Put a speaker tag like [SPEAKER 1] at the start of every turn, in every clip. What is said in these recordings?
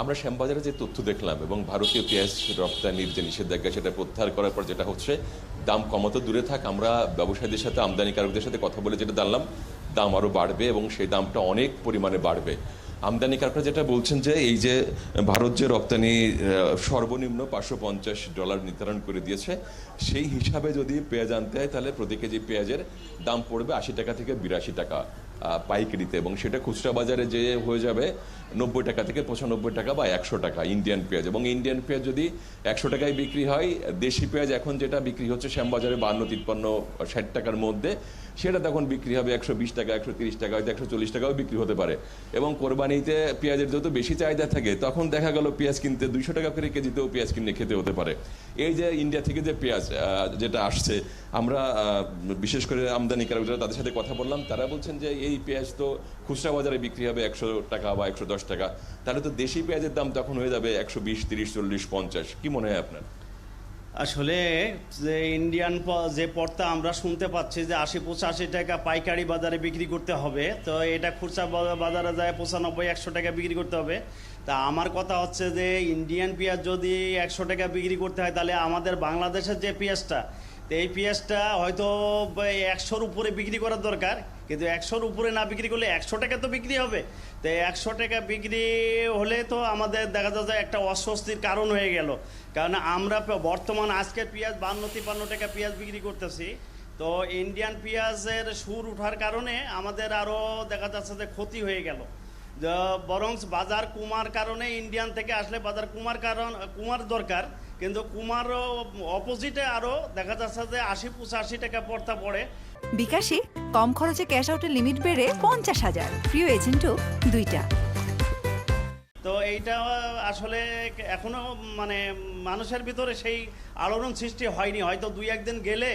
[SPEAKER 1] আমরা শ্যামবাজারে যে তথ্য দেখলাম এবং ভারতীয় পেঁয়াজ রপ্তানির যে নিষেধাজ্ঞা সেটা প্রত্যাহার করার পর যেটা হচ্ছে, দাম কমাতে দূরে থাক, আমরা ব্যবসায়ীদের সাথে আমদানিকারকদের সাথে কথা বলে যেটা জানলাম, দাম আরও বাড়বে এবং সেই দামটা অনেক পরিমাণে বাড়বে। আমদানিকারকরা যেটা বলছেন যে এই যে ভারত যে রপ্তানি সর্বনিম্ন $550 নির্ধারণ করে দিয়েছে, সেই হিসাবে যদি পেঁয়াজ আনতে হয় তাহলে প্রতি কেজি পেঁয়াজের দাম পড়বে 80 টাকা থেকে 82 টাকা পাইকারিতে, এবং সেটা খুচরা বাজারে যে হয়ে যাবে 90 টাকা থেকে 95 টাকা বা 100 টাকা ইন্ডিয়ান পেঁয়াজ। এবং ইন্ডিয়ান পেঁয়াজ যদি 100 টাকায় বিক্রি হয়, দেশি পেঁয়াজ এখন যেটা বিক্রি হচ্ছে শ্যামবাজারে 52-53-60 টাকার মধ্যে, সেটা তখন বিক্রি হবে 120 টাকা, 130 টাকা, হয়তো 140 টাকাও বিক্রি হতে পারে। এবং কোরবানিতে পেঁয়াজের যত বেশি চাহিদা থাকে তখন দেখা গেল পেঁয়াজ কিনতে 200 টাকা করে কেজিতেও পেঁয়াজ কিনে খেতে হতে পারে। এই যে ইন্ডিয়া থেকে যে পেঁয়াজ যেটা আসছে, আমরা বিশেষ করে আমদানিকারক যারা তাদের সাথে কথা বললাম, তারা বলছেন যে এই পেঁয়াজ তো খুচরা বাজারে বিক্রি হবে 100 টাকা বা 110 টাকা, তাহলে তো দেশি পেঁয়াজের দাম তখন হয়ে যাবে 120, 30, 40, 50। কি মনে হয় আপনার?
[SPEAKER 2] আসলে যে ইন্ডিয়ান যে পড়তা আমরা শুনতে পাচ্ছি যে 80-85 টাকা পাইকারি বাজারে বিক্রি করতে হবে, তো এটা খুচরা বাজারে যায় 95-100 টাকা বিক্রি করতে হবে। তা আমার কথা হচ্ছে যে ইন্ডিয়ান পেঁয়াজ যদি 100 টাকা বিক্রি করতে হয়, তাহলে আমাদের বাংলাদেশের যে পেঁয়াজটা, তো এই পেঁয়াজটা হয়তো 100-র উপরে বিক্রি করার দরকার, কিন্তু 100-র উপরে না বিক্রি করলে 100 টাকা তো বিক্রি হবে। তো 100 টাকা বিক্রি হলে তো আমাদের দেখা যায় একটা অস্বস্তির কারণ হয়ে গেল, কারণ আমরা বর্তমান আজকের পেঁয়াজ 52-53 টাকা পেঁয়াজ বিক্রি করতেছি। তো ইন্ডিয়ান পেঁয়াজের সুর ওঠার কারণে আমাদের আরও দেখা যাচ্ছে যে ক্ষতি হয়ে গেল। বরং বাজার কমার কারণে ইন্ডিয়ান থেকে আসলে বাজার কমার দরকার, কিন্তু কুমারও অপোজিটে আরও দেখা যাচ্ছে যে 80-85 টাকা পড়তা পড়ে।
[SPEAKER 3] বিকাশে কম খরচে ক্যাশ আউটের লিমিট বেড়ে 50,000, প্রিয় এজেন্টও 2টা।
[SPEAKER 2] তো এইটা আসলে এখনো মানে মানুষের ভিতরে সেই আলোড়ন সৃষ্টি হয়নি। হয়তো 2-1 দিন গেলে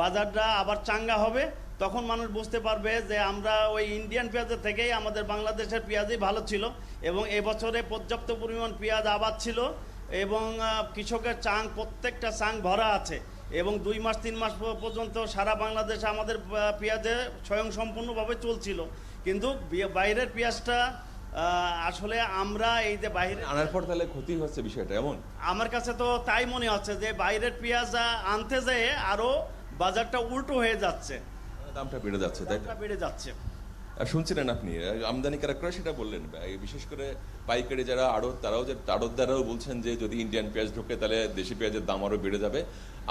[SPEAKER 2] বাজারটা আবার চাঙ্গা হবে, তখন মানুষ বুঝতে পারবে যে আমরা ওই ইন্ডিয়ান পেঁয়াজের থেকেই আমাদের বাংলাদেশের পেঁয়াজই ভালো ছিল, এবং এবছরে পর্যাপ্ত পরিমাণ পেঁয়াজ আবাদ ছিল, এবং কৃষকের চাং প্রত্যেকটা চাং ভরা আছে, এবং 2 মাস 3 মাস পর্যন্ত সারা বাংলাদেশে আমাদের পেঁয়াজে স্বয়ংসম্পূর্ণভাবে চলছিল। কিন্তু বাইরের পেঁয়াজটা আসলে আমরা এই যে বাইরে
[SPEAKER 1] আনার পর তাহলে ক্ষতি হচ্ছে, বিষয়টা এমন
[SPEAKER 2] আমার কাছে তো তাই মনে হচ্ছে যে বাইরের পেঁয়াজ আনতে যেয়ে আরও বাজারটা উল্টো হয়ে যাচ্ছে,
[SPEAKER 1] দামটা বেড়ে যাচ্ছে, তাই তো?
[SPEAKER 2] বেড়ে যাচ্ছে।
[SPEAKER 1] আর শুনছিলেন আপনি আমদানিকারকরা সেটা বললেন, বিশেষ করে পাইকারি যারা আড়তদাররাও বলছেন যে যদি ইন্ডিয়ান পেঁয়াজ ঢোকে তাহলে দেশি পেঁয়াজের দাম আরও বেড়ে যাবে।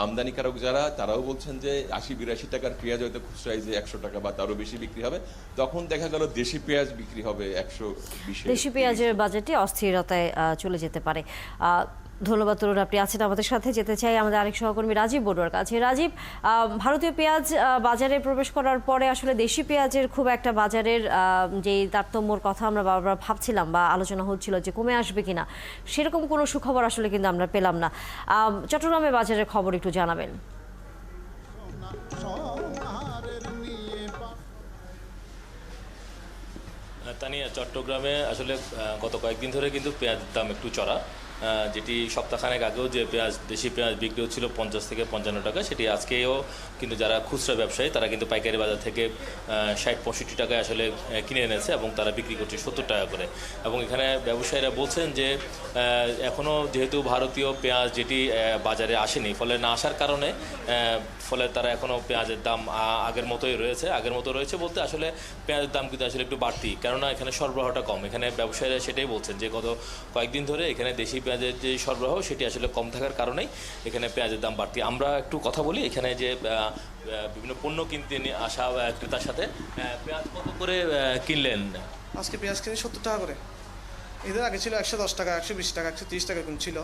[SPEAKER 1] আমদানিকারক যারা, তারাও বলছেন যে 80-82 টাকার পেঁয়াজ হয়তো খুচরায় যে 100 টাকা বা তারও বেশি বিক্রি হবে, তখন দেখা গেল দেশি পেঁয়াজ বিক্রি হবে 120।
[SPEAKER 4] দেশি পেঁয়াজের বাজেটে অস্থিরতায় চলে যেতে পারে। ধন্যবাদ তরুণ, আপনি আছেন আমাদের সাথে। যেতে চাই আমাদের আরেক সহকর্মী রাজীব বড়ুয়ার কাছে। রাজীব, ভারতীয় পেঁয়াজ বাজারে প্রবেশ করার পরে আসলে দেশি পেঁয়াজের খুব একটা বাজারের যে তারতম্যর কথা আমরা বারবার ভাবছিলাম বা আলোচনা হচ্ছিল যে কমে আসবে কিনা, সেরকম কোনো সুখবর আসলে কিন্তু আমরা পেলাম না। চট্টগ্রামে বাজারের খবর একটু জানাবেন।
[SPEAKER 5] তানিয়া, চট্টগ্রামে আসলে গত কয়েকদিন ধরে কিন্তু পেঁয়াজের দাম একটু চড়া, যেটি সপ্তাহখানেক আগেও যে দেশি পেঁয়াজ বিক্রি হচ্ছিল 50 থেকে 55 টাকা, সেটি আজকেও কিন্তু যারা খুচরা ব্যবসায়ী তারা কিন্তু পাইকারি বাজার থেকে 60-65 টাকায় আসলে কিনে এনেছে, এবং তারা বিক্রি করছে 70 টাকা করে। এবং এখানে ব্যবসায়ীরা বলছেন যে এখনও যেহেতু ভারতীয় পেঁয়াজ যেটি বাজারে আসেনি, ফলে না আসার কারণে ফলে তারা এখনও পেঁয়াজের দাম আগের মতোই রয়েছে। আগের মতো রয়েছে বলতে আসলে পেঁয়াজের দাম কিন্তু আসলে একটু বাড়তি, কেননা এখানে সরবরাহটা কম। এখানে ব্যবসায়ীরা সেটাই বলছেন যে গত কয়েকদিন ধরে এখানে দেশি পেঁয়াজের যে সরবরাহ সেটি আসলে কম থাকার কারণেই এখানে পেঁয়াজের দাম বাড়তি। আমরা একটু কথা বলি এখানে যে বিভিন্ন পণ্য কিনতে আসা ক্রেতার সাথে। পেঁয়াজ কত করে কিনলেন?
[SPEAKER 6] আজকে পেঁয়াজ কিনে 70 টাকা করে। এদের আগে ছিল 110 টাকা, 120 টাকা, 130 টাকা এরকম ছিল,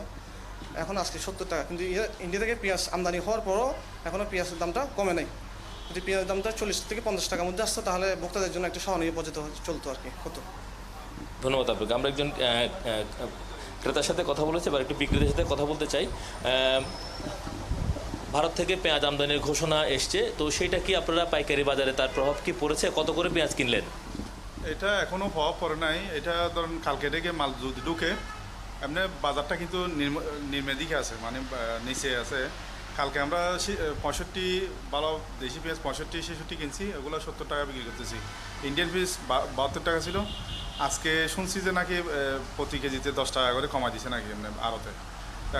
[SPEAKER 6] এখন আজকে 70 টাকা। কিন্তু ইন্ডিয়া থেকে পেঁয়াজ আমদানি হওয়ার পরও এখনও পেঁয়াজের দামটা কমে নাই। যদি পেঁয়াজের দামটা 40 থেকে 50 টাকার মধ্যে আসতো তাহলে ভোক্তাদের জন্য একটা সহনীয় পর্যায়ে চলতো আর কি হতো।
[SPEAKER 5] ধন্যবাদ আপনাকে। আমরা একজন ক্রেতার সাথে কথা বলেছি, এবার একটু বিক্রেতার সাথে কথা বলতে চাই। ভারত থেকে পেঁয়াজ আমদানির ঘোষণা এসছে, তো সেটা কি আপনারা পাইকারি বাজারে তার প্রভাব কি পড়েছে? কত করে পেঁয়াজ কিনলেন?
[SPEAKER 7] এটা এখনও প্রভাব পড়ে নাই। এটা ধরুন কালকে থেকে মাল যদি ঢুকে, এমনি বাজারটা কিন্তু নিম্নের দিকে আছে, মানে নিচে আছে। কালকে আমরা 65 ভালো দেশি পেঁয়াজ 65-66 কিনছি, ওগুলো 70 টাকা বিক্রি করতেছি। ইন্ডিয়ান পেঁয়াজ 72 টাকা ছিল, আজকে শুনছি যে নাকি প্রতি কেজিতে 10 টাকা করে কমাই দিছে নাকি এমনি আড়তে।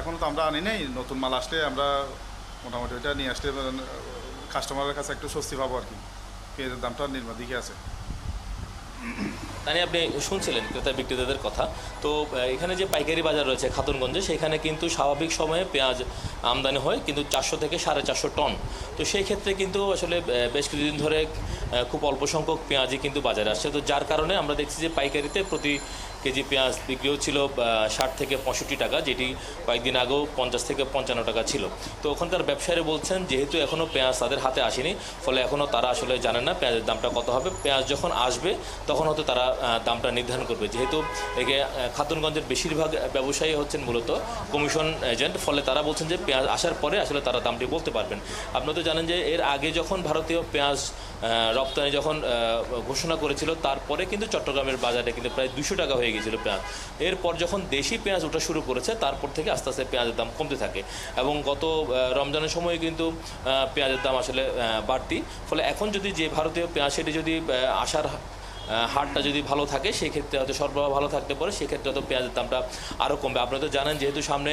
[SPEAKER 7] এখনও তো আমরা আনি নাই, নতুন মাল আসলে আমরা মোটামুটি ওইটা নিয়ে আসলে কাস্টমারের কাছে একটু স্বস্তি পাবো আর কি। পেঁয়াজের দামটা নিম্ন দিকে আছে।
[SPEAKER 5] তাই আপনি শুনছিলেন ক্রেতা বিক্রেতাদের কথা। তো এখানে যে পাইকারি বাজার রয়েছে খাতুনগঞ্জে, সেখানে কিন্তু স্বাভাবিক সময়ে পেঁয়াজ আমদানি হয় কিন্তু 400 থেকে 450 টন। তো সেই ক্ষেত্রে কিন্তু আসলে বেশ কিছুদিন ধরে খুব অল্প সংখ্যক পেঁয়াজই কিন্তু বাজারে আসছে। তো যার কারণে আমরা দেখছি যে পাইকারিতে প্রতি কেজি পেঁয়াজ বিক্রি হচ্ছিল 60 থেকে 65 টাকা, যেটি কয়েকদিন আগেও 50 থেকে 55 টাকা ছিল। তো ওখানকার ব্যবসায়ীরা বলছেন যেহেতু এখনও পেঁয়াজ তাদের হাতে আসেনি, ফলে এখনও তারা আসলে জানেন না পেঁয়াজের দামটা কত হবে। পেঁয়াজ যখন আসবে তখন হয়তো তারা দামটা নির্ধারণ করবে। যেহেতু একে খাতুনগঞ্জের বেশিরভাগ ব্যবসায়ী হচ্ছেন মূলত কমিশন এজেন্ট, ফলে তারা বলছেন যে পেঁয়াজ আসার পরে আসলে তারা দামটি বলতে পারবেন। আপনারা তো জানেন যে এর আগে যখন ভারতীয় পেঁয়াজ রপ্তানি যখন ঘোষণা করেছিল, তারপরে কিন্তু চট্টগ্রামের বাজারে কিন্তু প্রায় 200 টাকা হয়ে গিয়েছিল পেঁয়াজ। এরপর যখন দেশি পেঁয়াজ ওঠা শুরু করেছে, তারপর থেকে আস্তে আস্তে পেঁয়াজের দাম কমতে থাকে এবং গত রমজানের সময় কিন্তু পেঁয়াজের দাম আসলে বাড়তি। ফলে এখন যদি যে ভারতীয় পেঁয়াজ সেটি যদি আসার হারটা যদি ভালো থাকে, সেই ক্ষেত্রে হয়তো সরবরাহ ভালো থাকতে পারে, সেক্ষেত্রে হয়তো পেঁয়াজের দামটা আরও কমবে। আপনারা তো জানেন যেহেতু সামনে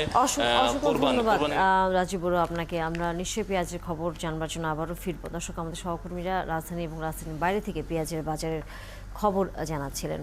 [SPEAKER 4] ধন্যবাদ রাজীব বড়ুয়া আপনাকে। আমরা নিশ্চয়ই পেঁয়াজের খবর জানবার জন্য আবারও ফিরবো। দর্শক, আমাদের সহকর্মীরা রাজধানী এবং রাজধানীর বাইরে থেকে পেঁয়াজের বাজারের খবর জানাচ্ছিলেন।